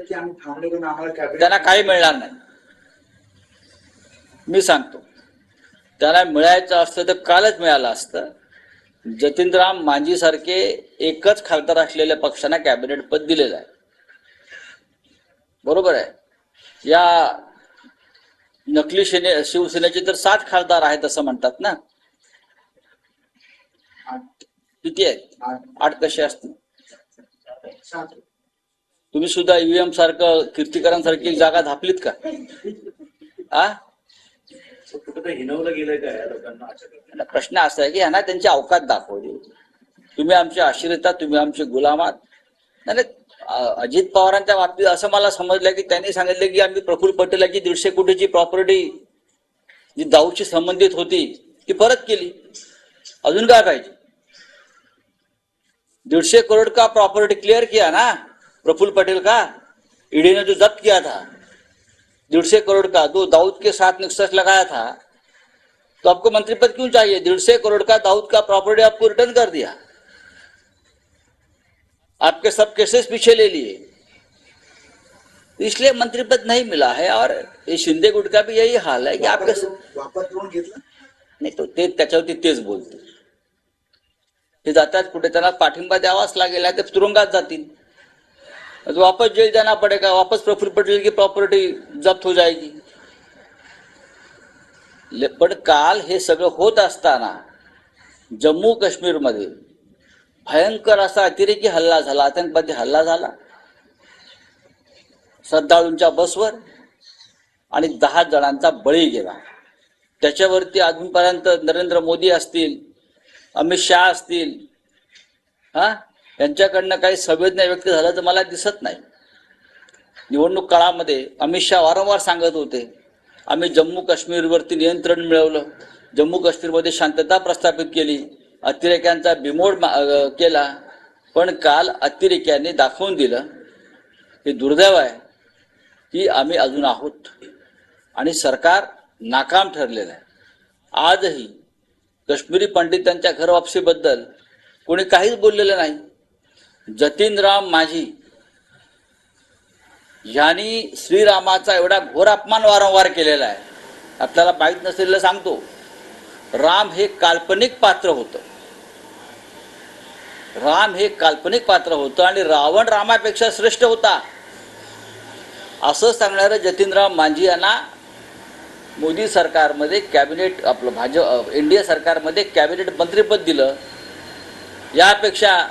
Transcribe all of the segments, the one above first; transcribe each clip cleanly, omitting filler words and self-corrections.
की आम्ही थांबलो पण आम्हाला कॅबिनेट त्यांना काही मिळणार नाही. मी सांगतो, त्याला मिळायचं असतं तर कालच मिळालं असतं. जतीनराम मांझी सारखे एकच खासदार असलेल्या पक्षांना कॅबिनेट पद दिलेलं आहे. बरोबर आहे. या नकली शिवसेनेचे तर 7 खासदार आहेत असं म्हणतात ना. किती आहेत? 8 कसे असतील? तुम्ही सुद्धा ईव्हीएम सारखं कीर्तिकरांसारखी जागा धापलीत का? कुठं हिनवलं गेलंय का या लोकांना? प्रश्न असा आहे की यांना त्यांची अवकात दाखवली. तुम्ही आमचे आश्रित, तुम्ही आमचे गुलामात. नाही, अजित पवारांच्या बाबतीत असं मला समजलं की त्यांनी सांगितलं की आम्ही प्रफुल्ल पटेलाची 150 कोटीची प्रॉपर्टी जी दाऊदशी संबंधित होती ती परत केली. अजून काय पाहिजे? 150 करोड़ का प्रॉपर्टी क्लियर किया ना प्रफुल्ल पटेल का. ईडी ने जो जब्त किया था 150 करोड़ का, जो दाऊद के साथ निक्सस लगाया था, तो आपको मंत्री पद क्यों चाहिए? 150 करोड़ का दाऊद का प्रॉपर्टी आपको रिटर्न कर दिया, आपके सब केसेस पीछे ले लिए, इसलिए मंत्री पद नहीं मिला है. और ये शिंदे गुट का भी यही हाल है कि आपके वापस करून घेतला नाही. तो ते त्याच्यावरती तेच बोलते. ते जातात कुठे, त्यांना पाठिंबा द्यावाच लागेल, ते तुरुंगात जातील. वापस जेल जाना पड़ेगा, वापस प्रफुल्ल पटेल की प्रॉपर्टी जप्त हो जाएगी. पण काल हे सगळं होत असताना जम्मू काश्मीर मध्ये भयंकर असा अतिरेकी हल्ला झाला, आतंकवादी हल्ला झाला श्रद्धाळूंच्या बसवर आणि 10 जणांचा बळी गेला. त्याच्यावरती अजूनपर्यंत नरेंद्र मोदी असतील, अमित शहा असतील, यांच्याकडनं काही संवेदना व्यक्त झालं तर मला दिसत नाही. निवडणूक काळामध्ये अमित शहा वारंवार सांगत होते आम्ही जम्मू काश्मीरवरती नियंत्रण मिळवलं, जम्मू काश्मीरमध्ये शांतता प्रस्थापित केली, अतिरेक्यांचा बिमोड केला. पण काल अतिरेक्यांनी दाखवून दिलं, हे दुर्दैव आहे की आम्ही अजून आहोत आणि सरकार नाकाम ठरलेलं आहे. आजही काश्मीरी पंडितांच्या घर वापसीबद्दल कोणी काहीच बोललेलं नाही. जतीनराम मांझी यांनी श्रीरामाचा एवढा घोर अपमान वारंवार केलेला आहे. आपल्याला माहीत नसलेलं सांगतो, राम हे काल्पनिक पात्र होतं. राम हे काल्पनिक पात्र होतं आणि रावण रामापेक्षा श्रेष्ठ होता असं सांगणारं जतीनराम मांझी यांना मोदी सरकारमध्ये कॅबिनेट, आपलं भाजप इंडिया सरकारमध्ये कॅबिनेट मंत्रीपद दिलं. यापेक्षा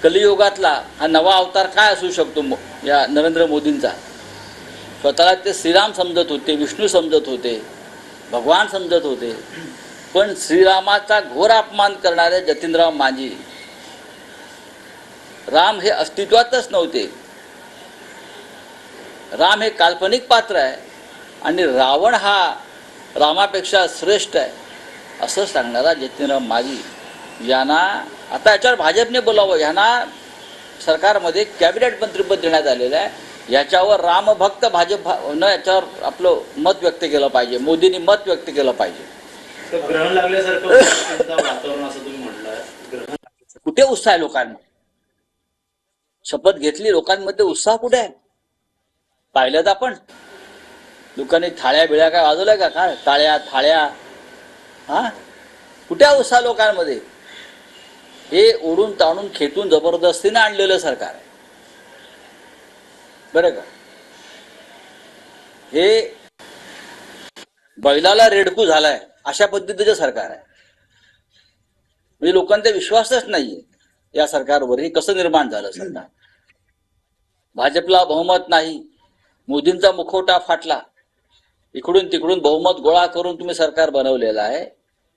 कलियुगातला हा नवा अवतार काय असू शकतो या नरेंद्र मोदींचा? स्वतःला ते श्रीराम समजत होते, विष्णू समजत होते, भगवान समजत होते, पण श्रीरामाचा घोर अपमान करणारे जतीनराम मांझी, राम हे अस्तित्वातच नव्हते, राम हे काल्पनिक पात्र आहे आणि रावण हा रामापेक्षा श्रेष्ठ आहे असं सांगणारा जतीनराम मांझी यांना आता याच्यावर भाजपने बोलावं. यांना सरकारमध्ये कॅबिनेट मंत्रीपद देण्यात आलेलं आहे. याच्यावर रामभक्त भाजपनं याच्यावर आपलं मत व्यक्त केलं पाहिजे, मोदींनी मत व्यक्त केलं पाहिजे. ग्रहण लागल्यासारखं वातावरण असं तुम्ही म्हटलं. कुठे उत्साह आहे लोकांना? शपथ घेतली, लोकांमध्ये उत्साह कुठे आहे? पाहिलं तर आपण लोकांनी थाळ्या बिळ्या काय वाजवल्या का? काय टाळ्या थाळ्या? कुठे उत्साह लोकांमध्ये? हे ओढून ताणून खेटून जबरदस्तीने आणलेलं सरकार आहे बरं का. हे बैलाला रेडकू झालाय अशा पद्धतीचं सरकार आहे. म्हणजे लोकांचा विश्वासच नाहीये या सरकारवर. हे कसं निर्माण झालं सरकार? भाजपला बहुमत नाही, मोदींचा मुखवटा फाटला, इकडून तिकडून बहुमत गोळा करून तुम्ही सरकार बनवलेलं आहे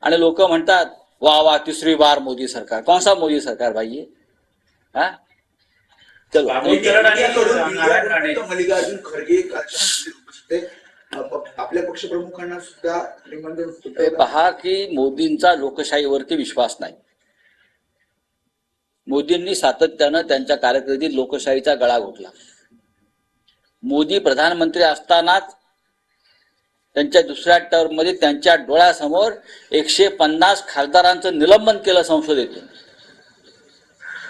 आणि लोक म्हणतात वाह वाह 3री बार मोदी सरकार. कौन सा मोदी सरकार भाई? चलो, मल्लिकार्जुन खरगे आपल्या पक्षप्रमुखांना सुद्धा निमंत्रण. पहा की मोदींचा लोकशाहीवरती विश्वास नाही. मोदींनी सातत्यानं त्यांच्या कारकिर्दीत लोकशाहीचा गळा घोटला. मोदी प्रधानमंत्री असतानाच त्यांच्या दुसऱ्या टर्म मध्ये त्यांच्या डोळ्यासमोर 150 खासदारांचं निलंबन केलं संसदेतून.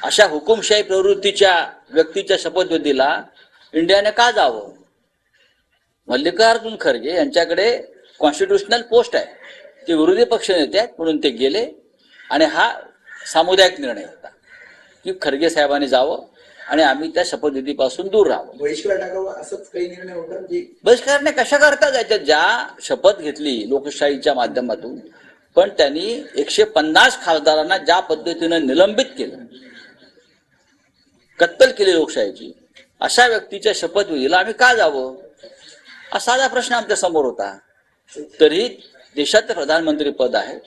अशा हुकुमशाही प्रवृत्तीच्या व्यक्तीच्या शपथविधीला इंडियाने का जावं? मल्लिकार्जुन खरगे यांच्याकडे कॉन्स्टिट्युशनल पोस्ट आहे, ते विरोधी पक्ष नेते आहेत म्हणून ते गेले आणि हा सामुदायिक निर्णय होता की खरगे साहेबांनी जावं आणि आम्ही त्या शपथविधीपासून दूर राहावं. बहिष्कार टाकावा असंच काही निर्णय होता की बहिष्कारने कशा करता जायच्या? ज्या शपथ घेतली लोकशाहीच्या माध्यमातून, पण त्यांनी 150 खासदारांना ज्या पद्धतीनं निलंबित केलं, कत्तल केली लोकशाहीची, अशा व्यक्तीच्या शपथविधीला आम्ही का जावं? हा साधा प्रश्न आमच्या समोर होता. तरी देशाचं प्रधानमंत्री पद आहे,